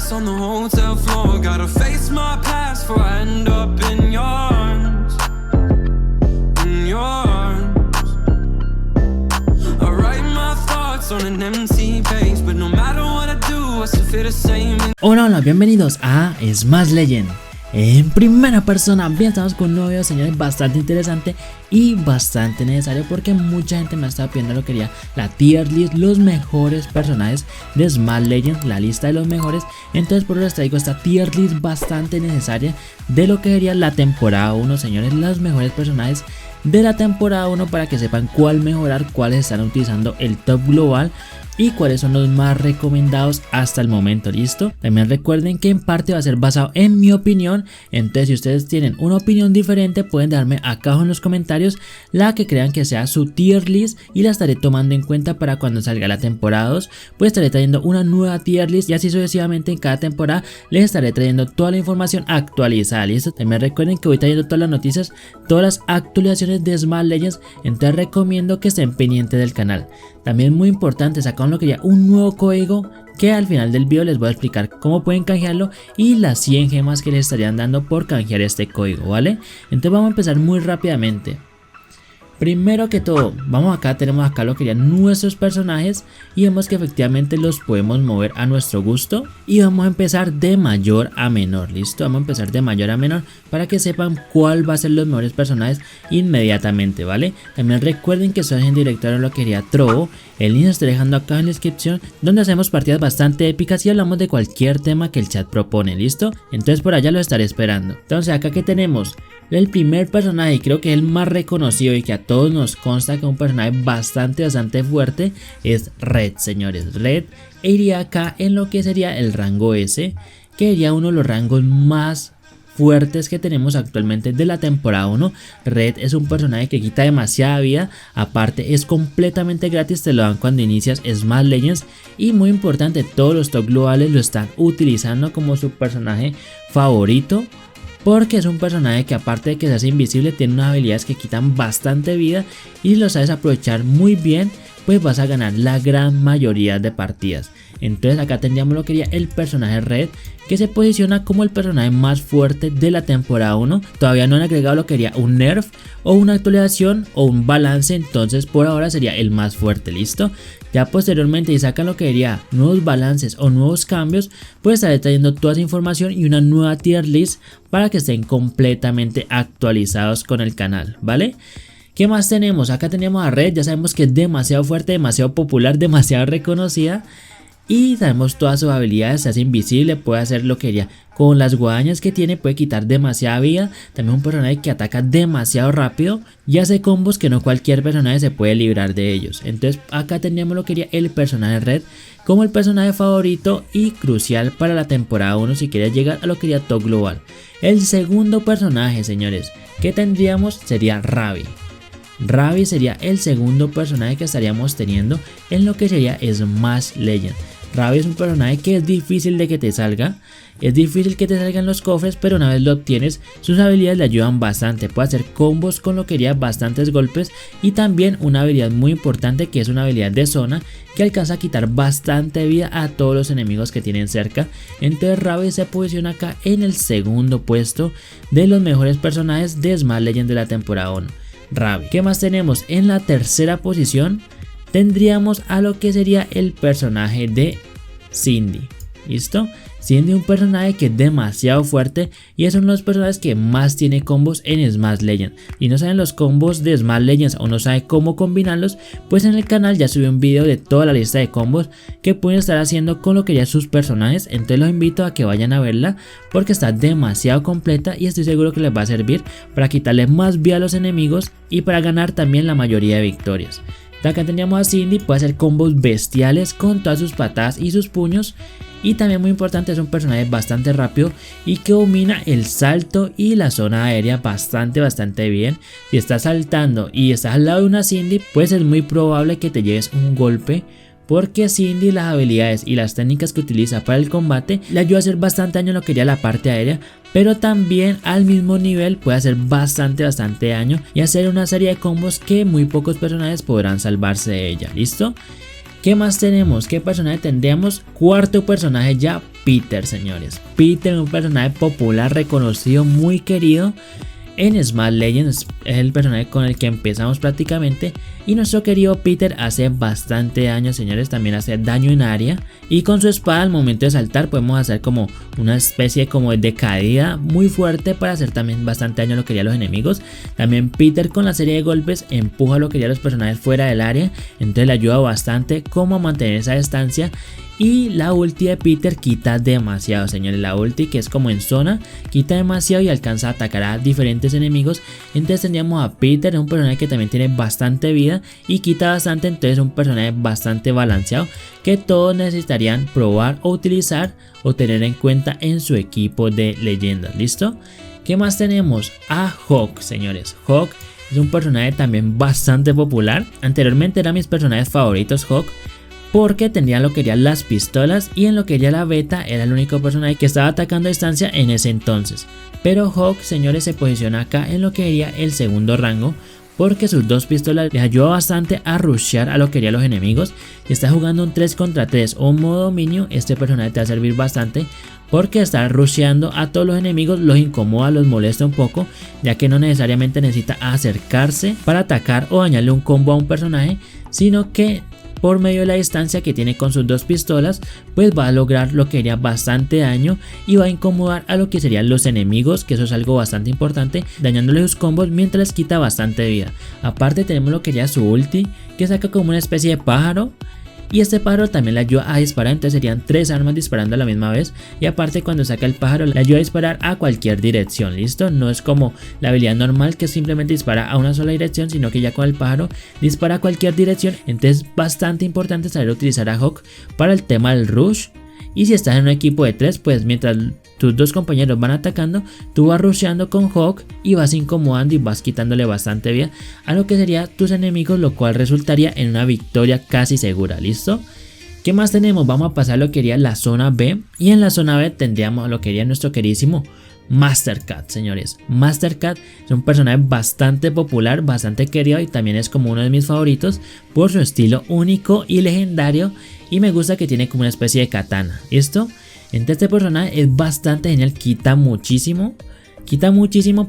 glass on the hotel floor. Gotta face my past before I end up in your arms. In your arms. I write my thoughts on an empty page, but no matter what I do, I still feel the same. Hola, bienvenidos a Smash Legends en primera persona. Bien, estamos con un nuevo video, señores, bastante interesante y bastante necesario, porque mucha gente me ha estado pidiendo lo que quería la tier list, los mejores personajes de Smash Legends, la lista de los mejores. Entonces por eso les traigo esta tier list bastante necesaria de lo que sería la temporada 1, señores, los mejores personajes de la temporada 1, para que sepan cuál mejorar, cuáles están utilizando el top global y cuáles son los más recomendados hasta el momento. Listo, también recuerden que en parte va a ser basado en mi opinión. Entonces si ustedes tienen una opinión diferente, pueden darme acá abajo en los comentarios la que crean que sea su tier list, y la estaré tomando en cuenta para cuando salga la temporada 2. Pues estaré trayendo una nueva tier list, y así sucesivamente en cada temporada les estaré trayendo toda la información actualizada. Listo, también recuerden que voy trayendo todas las noticias, todas las actualizaciones de Smash Legends. Entonces recomiendo que estén pendientes del canal. También muy importante, sacaron lo que ya un nuevo código, que al final del video les voy a explicar cómo pueden canjearlo y las 100 gemas que les estarían dando por canjear este código, ¿vale? Entonces vamos a empezar muy rápidamente. Primero que todo, tenemos acá lo que serían nuestros personajes, y vemos que efectivamente los podemos mover a nuestro gusto, y vamos a empezar de mayor a menor. Listo, vamos a empezar de mayor a menor para que sepan cuál va a ser los mejores personajes inmediatamente, ¿vale? También recuerden que estoy en directorio de lo que sería Trovo. El link lo estoy dejando acá en la descripción, donde hacemos partidas bastante épicas y hablamos de cualquier tema que el chat propone. ¿Listo? Entonces por allá lo estaré esperando. Entonces acá que tenemos el primer personaje, creo que es el más reconocido y que a todos nos consta que es un personaje bastante fuerte, es Red, señores. Red iría acá en lo que sería el rango S, que sería uno de los rangos más fuertes que tenemos actualmente de la temporada 1. Red es un personaje que quita demasiada vida, aparte es completamente gratis, te lo dan cuando inicias Smash Legends, y muy importante, todos los top globales lo están utilizando como su personaje favorito, porque es un personaje que, aparte de que se hace invisible, tiene unas habilidades que quitan bastante vida, y si lo sabes aprovechar muy bien, pues vas a ganar la gran mayoría de partidas. Entonces acá tendríamos lo que sería el personaje Red, que se posiciona como el personaje más fuerte de la temporada 1. Todavía no han agregado lo que sería un nerf o una actualización o un balance, entonces por ahora sería el más fuerte. Listo, ya posteriormente, si sacan lo que sería nuevos balances o nuevos cambios, pues estaré trayendo toda esa información y una nueva tier list para que estén completamente actualizados con el canal, ¿vale? ¿Qué más tenemos? Acá tenemos a Red, ya sabemos que es demasiado fuerte, demasiado popular, demasiado reconocida, y sabemos todas sus habilidades. Se hace invisible, puede hacer lo que quería con las guadañas que tiene, puede quitar demasiada vida. También es un personaje que ataca demasiado rápido y hace combos que no cualquier personaje se puede librar de ellos. Entonces acá teníamos lo que quería el personaje Red como el personaje favorito y crucial para la temporada 1 si quieres llegar a lo que sería top global. El segundo personaje, señores, que tendríamos sería Ravi. Ravi sería el segundo personaje que estaríamos teniendo en lo que sería Smash Legends. Ravi es un personaje que es difícil de que te salga, es difícil que te salgan los cofres, pero una vez lo obtienes, sus habilidades le ayudan bastante. Puede hacer combos con lo que sería bastantes golpes, y también una habilidad muy importante, que es una habilidad de zona, que alcanza a quitar bastante vida a todos los enemigos que tienen cerca. Entonces Ravi se posiciona acá en el segundo puesto de los mejores personajes de Smash Legends de la temporada 1. Ravi. ¿Qué más tenemos? En la tercera posición tendríamos a lo que sería el personaje de Cindy. ¿Listo? Cindy es un personaje que es demasiado fuerte y es uno de los personajes que más tiene combos en Smash Legends. Y no saben los combos de Smash Legends o no saben cómo combinarlos, pues en el canal ya subí un video de toda la lista de combos que pueden estar haciendo con lo que ya sus personajes. Entonces los invito a que vayan a verla, porque está demasiado completa y estoy seguro que les va a servir para quitarle más vida a los enemigos y para ganar también la mayoría de victorias. Acá teníamos a Cindy, puede hacer combos bestiales con todas sus patadas y sus puños, y también muy importante, es un personaje bastante rápido y que domina el salto y la zona aérea bastante bien. Si estás saltando y estás al lado de una Cindy, pues es muy probable que te lleves un golpe, porque Cindy, las habilidades y las técnicas que utiliza para el combate le ayuda a hacer bastante daño en lo que sería la parte aérea, pero también al mismo nivel puede hacer bastante daño y hacer una serie de combos que muy pocos personajes podrán salvarse de ella. ¿Listo? ¿Qué más tenemos? ¿Qué personaje tendríamos? Cuarto personaje ya Peter, señores. Peter, un personaje popular, reconocido, muy querido en Smash Legends, es el personaje con el que empezamos prácticamente. Y nuestro querido Peter hace bastante daño, señores, también hace daño en área. Y con su espada al momento de saltar podemos hacer como una especie como de caída muy fuerte para hacer también bastante daño a lo que haría los enemigos. También Peter con la serie de golpes empuja lo que haría los personajes fuera del área, entonces le ayuda bastante como a mantener esa distancia. Y la ulti de Peter quita demasiado, señores. La ulti, que es como en zona, quita demasiado y alcanza a atacar a diferentes enemigos. Entonces tendríamos a Peter, un personaje que también tiene bastante vida y quita bastante. Entonces un personaje bastante balanceado que todos necesitarían probar o utilizar o tener en cuenta en su equipo de leyendas. ¿Listo? ¿Qué más tenemos? A Hawk, señores. Hawk es un personaje también bastante popular. Anteriormente eran mis personajes favoritos Hawk, porque tendría lo que eran las pistolas y en lo que era la beta era el único personaje que estaba atacando a distancia en ese entonces. Pero Hawk, señores, se posiciona acá en lo que sería el segundo rango, porque sus dos pistolas les ayuda bastante a rushear a lo que serían los enemigos. Si estás jugando un 3 contra 3 o un modo dominio, este personaje te va a servir bastante, porque estar rusheando a todos los enemigos los incomoda, los molesta un poco, ya que no necesariamente necesita acercarse para atacar o dañarle un combo a un personaje, sino que por medio de la distancia que tiene con sus dos pistolas, pues va a lograr lo que sería bastante daño y va a incomodar a lo que serían los enemigos, que eso es algo bastante importante, dañándole sus combos mientras les quita bastante vida. Aparte tenemos lo que sería su ulti, que saca como una especie de pájaro. Y este pájaro también le ayuda a disparar, entonces serían 3 armas disparando a la misma vez. Y aparte cuando saca el pájaro le ayuda a disparar a cualquier dirección, ¿listo? No es como la habilidad normal que simplemente dispara a una sola dirección, sino que ya con el pájaro dispara a cualquier dirección. Entonces es bastante importante saber utilizar a Hawk para el tema del rush. Y si estás en un equipo de 3, pues mientras tus dos compañeros van atacando, tú vas rusheando con Hawk y vas incomodando y vas quitándole bastante vida a lo que serían tus enemigos, lo cual resultaría en una victoria casi segura. ¿Listo? ¿Qué más tenemos? Vamos a pasar a lo que sería la zona B. Y en la zona B tendríamos a lo que sería nuestro queridísimo Mastercat, señores. Mastercat es un personaje bastante popular, bastante querido y también es como uno de mis favoritos por su estilo único y legendario. Y me gusta que tiene como una especie de katana. ¿Listo? Entonces este personaje es bastante genial, quita muchísimo,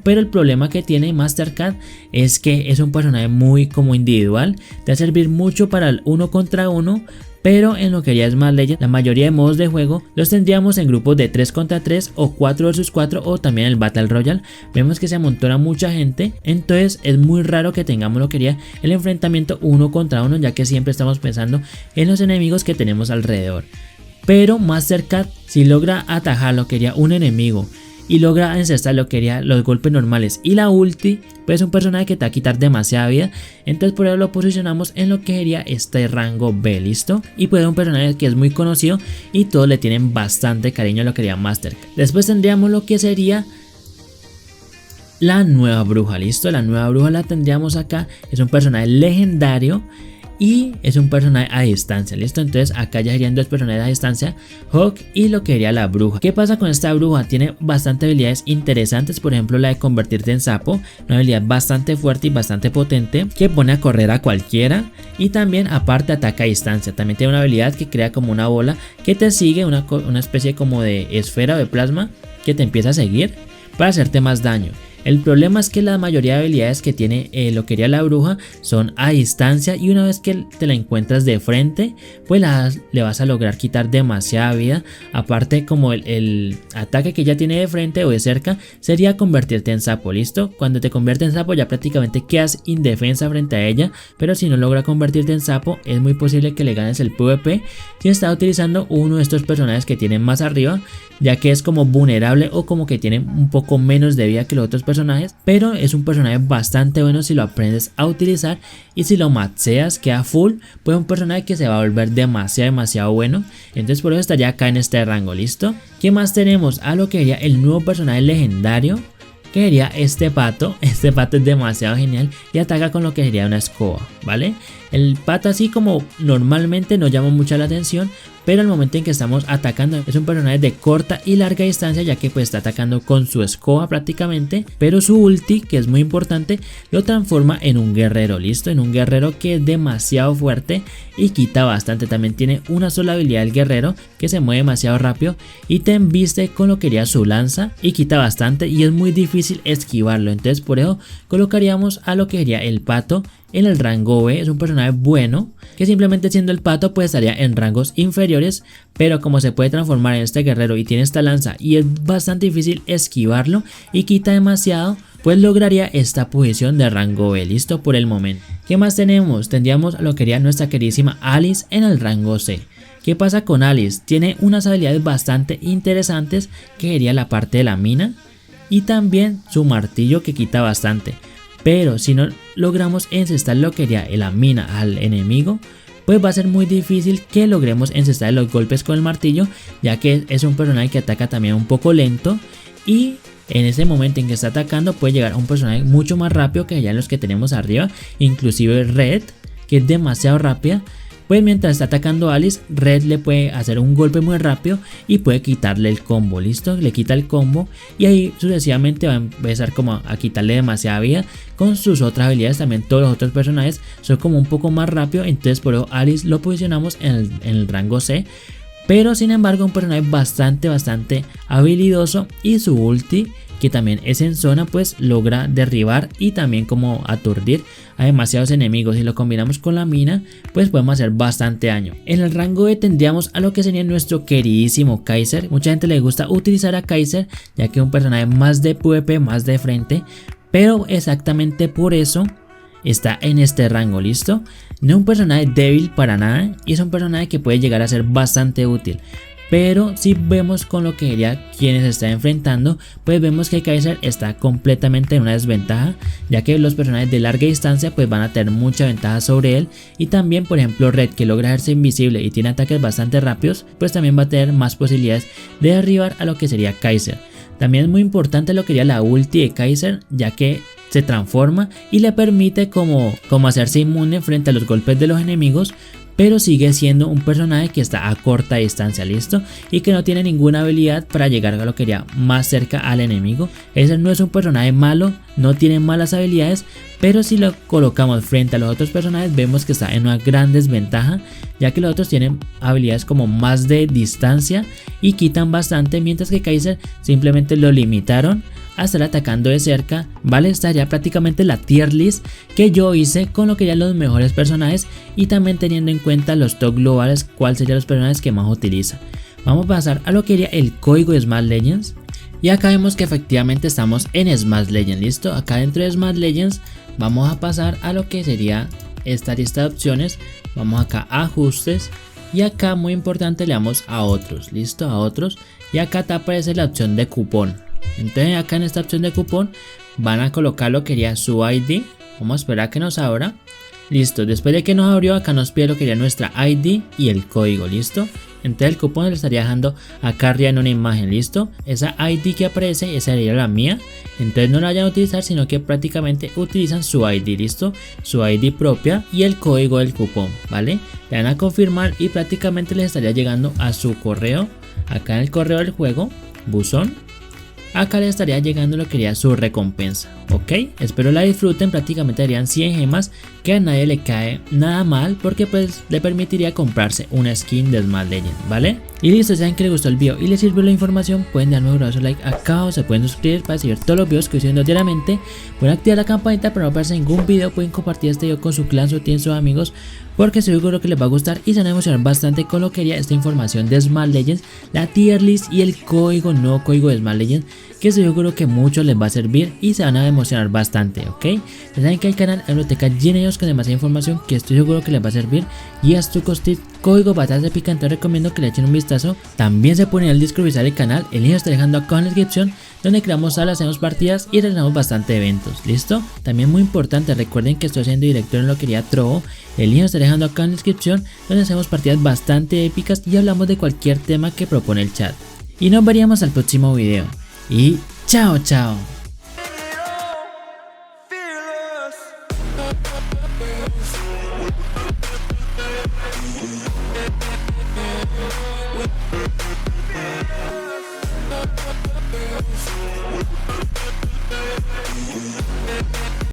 pero el problema que tiene Mastercat es que es un personaje muy como individual, te va a servir mucho para el 1 contra 1, pero en lo que ya es Smash Legends, la mayoría de modos de juego los tendríamos en grupos de 3 contra 3 o 4 vs 4 o también el Battle Royale. Vemos que se amontona mucha gente, entonces es muy raro que tengamos lo que sería el enfrentamiento 1 contra 1, ya que siempre estamos pensando en los enemigos que tenemos alrededor. Pero Mastercat, si logra atajar lo que sería un enemigo y logra encestar lo que sería los golpes normales y la ulti, pues es un personaje que te va a quitar demasiada vida. Entonces por eso lo posicionamos en lo que sería este rango B, ¿listo? Y pues es un personaje que es muy conocido y todos le tienen bastante cariño a lo que sería Mastercat. Después tendríamos lo que sería la nueva bruja, ¿listo? La nueva bruja la tendríamos acá, es un personaje legendario y es un personaje a distancia, ¿listo? Entonces acá ya serían dos personajes a distancia, Hawk y lo que sería la bruja. ¿Qué pasa con esta bruja? Tiene bastante habilidades interesantes, por ejemplo la de convertirte en sapo, una habilidad bastante fuerte y bastante potente que pone a correr a cualquiera. Y también aparte ataca a distancia, también tiene una habilidad que crea como una bola que te sigue, una especie como de esfera o de plasma que te empieza a seguir para hacerte más daño. El problema es que la mayoría de habilidades que tiene lo que sería la bruja son a distancia y una vez que te la encuentras de frente pues le vas a lograr quitar demasiada vida. Aparte como el ataque que ya tiene de frente o de cerca sería convertirte en sapo, ¿listo? Cuando te conviertes en sapo ya prácticamente quedas indefensa frente a ella, pero si no logra convertirte en sapo es muy posible que le ganes el PvP si está utilizando uno de estos personajes que tienen más arriba, ya que es como vulnerable o como que tiene un poco menos de vida que los otros personajes, pero es un personaje bastante bueno si lo aprendes a utilizar y si lo maxeas queda full, pues es un personaje que se va a volver demasiado bueno. Entonces por eso estaría acá en este rango, ¿listo? ¿Qué más tenemos? A lo que sería el nuevo personaje legendario, que sería este pato. Este pato es demasiado genial y ataca con lo que sería una escoba, ¿vale? El pato así como normalmente no llama mucho la atención, pero al momento en que estamos atacando es un personaje de corta y larga distancia, ya que pues está atacando con su escoba prácticamente, pero su ulti, que es muy importante, lo transforma en un guerrero, listo, en un guerrero que es demasiado fuerte y quita bastante. También tiene una sola habilidad del guerrero que se mueve demasiado rápido y te embiste con lo que sería su lanza y quita bastante y es muy difícil esquivarlo. Entonces por eso colocaríamos a lo que sería el pato en el rango B. Es un personaje bueno que simplemente siendo el pato pues estaría en rangos inferiores, pero como se puede transformar en este guerrero y tiene esta lanza y es bastante difícil esquivarlo y quita demasiado, pues lograría esta posición de rango B, listo por el momento. ¿Qué más tenemos? Tendríamos a lo que sería nuestra queridísima Alice en el rango C. ¿Qué pasa con Alice? Tiene unas habilidades bastante interesantes, que sería la parte de la mina y también su martillo, que quita bastante. Pero si no logramos encestar lo que sería la mina al enemigo, pues va a ser muy difícil que logremos encestar los golpes con el martillo, ya que es un personaje que ataca también un poco lento y en ese momento en que está atacando puede llegar a un personaje mucho más rápido que ya los que tenemos arriba, inclusive Red, que es demasiado rápida. Pues mientras está atacando a Alice, Red le puede hacer un golpe muy rápido y puede quitarle el combo, listo, le quita el combo y ahí sucesivamente va a empezar como a quitarle demasiada vida con sus otras habilidades. También todos los otros personajes son como un poco más rápido, entonces por eso Alice lo posicionamos en el rango C. Pero sin embargo un personaje bastante habilidoso y su ulti, que también es en zona, pues logra derribar y también como aturdir a demasiados enemigos. Si lo combinamos con la mina pues podemos hacer bastante daño. En el rango E tendríamos a lo que sería nuestro queridísimo Kai'Sa. Mucha gente le gusta utilizar a Kai'Sa ya que es un personaje más de PvP, más de frente, pero exactamente por eso está en este rango, listo. No es un personaje débil para nada y es un personaje que puede llegar a ser bastante útil. Pero si vemos con lo que sería quienes se está enfrentando, pues vemos que Kai'Sa está completamente en una desventaja, ya que los personajes de larga distancia pues van a tener mucha ventaja sobre él. Y también por ejemplo Red, que logra hacerse invisible y tiene ataques bastante rápidos, pues también va a tener más posibilidades de derribar a lo que sería Kai'Sa. También es muy importante lo que sería la ulti de Kai'Sa, ya que se transforma y le permite como hacerse inmune frente a los golpes de los enemigos, pero sigue siendo un personaje que está a corta distancia, listo, y que no tiene ninguna habilidad para llegar a lo que sería más cerca al enemigo. Ese no es un personaje malo, no tiene malas habilidades, pero si lo colocamos frente a los otros personajes vemos que está en una gran desventaja, ya que los otros tienen habilidades como más de distancia y quitan bastante, mientras que Kai'Sa simplemente lo limitaron a estar atacando de cerca, ¿vale? Estaría prácticamente la tier list que yo hice con lo que ya los mejores personajes y también teniendo en cuenta los top globales, cuáles serían los personajes que más utiliza. Vamos a pasar a lo que sería el código de Smash Legends y acá vemos que efectivamente estamos en Smash Legends, listo. Acá dentro de Smash Legends vamos a pasar a lo que sería esta lista de opciones. Vamos acá a ajustes y acá muy importante le damos a otros, listo, a otros, y acá te aparece la opción de cupón. Entonces acá en esta opción de cupón van a colocar lo que sería su ID. Vamos a esperar a que nos abra. Listo, después de que nos abrió acá nos pide lo que sería nuestra ID y el código, listo. Entonces el cupón le estaría dejando acá arriba en una imagen, listo. Esa ID que aparece, esa sería la mía. Entonces no la vayan a utilizar, sino que prácticamente utilizan su ID, listo. Su ID propia y el código del cupón, ¿vale? Le van a confirmar y prácticamente les estaría llegando a su correo. Acá en el correo del juego, buzón. Acá le estaría llegando lo que sería su recompensa, ok, espero la disfruten. Prácticamente harían 100 gemas, que a nadie le cae nada mal, porque pues le permitiría comprarse una skin de Smash Legends, ¿vale? Y listo, si saben que les gustó el video y les sirvió la información, pueden darme un grosso like acá o se pueden suscribir para seguir todos los videos que estoy subiendo diariamente. Pueden activar la campanita para no perderse ningún video, pueden compartir este video con su clan, su team, sus amigos, porque estoy seguro que les va a gustar y se van a emocionar bastante con lo que sería esta información de Smash Legends, la tier list y el código, nuevo código de Smash Legends, que estoy seguro que muchos les va a servir y se van a emocionar bastante, ok. Ya saben que el canal hay biblioteca llena de ellos con demasiada información que estoy seguro que les va a servir. Y a tu código bastante picante, recomiendo que le echen un vistazo. También se pone en el Discord el canal, el link está dejando acá en la descripción, donde creamos salas, hacemos partidas y realizamos bastante eventos, listo. También muy importante, recuerden que estoy haciendo directo en lo que sería Trovo, el link está dejando acá en la descripción, donde hacemos partidas bastante épicas y hablamos de cualquier tema que propone el chat. Y nos veríamos al próximo video y chao chao.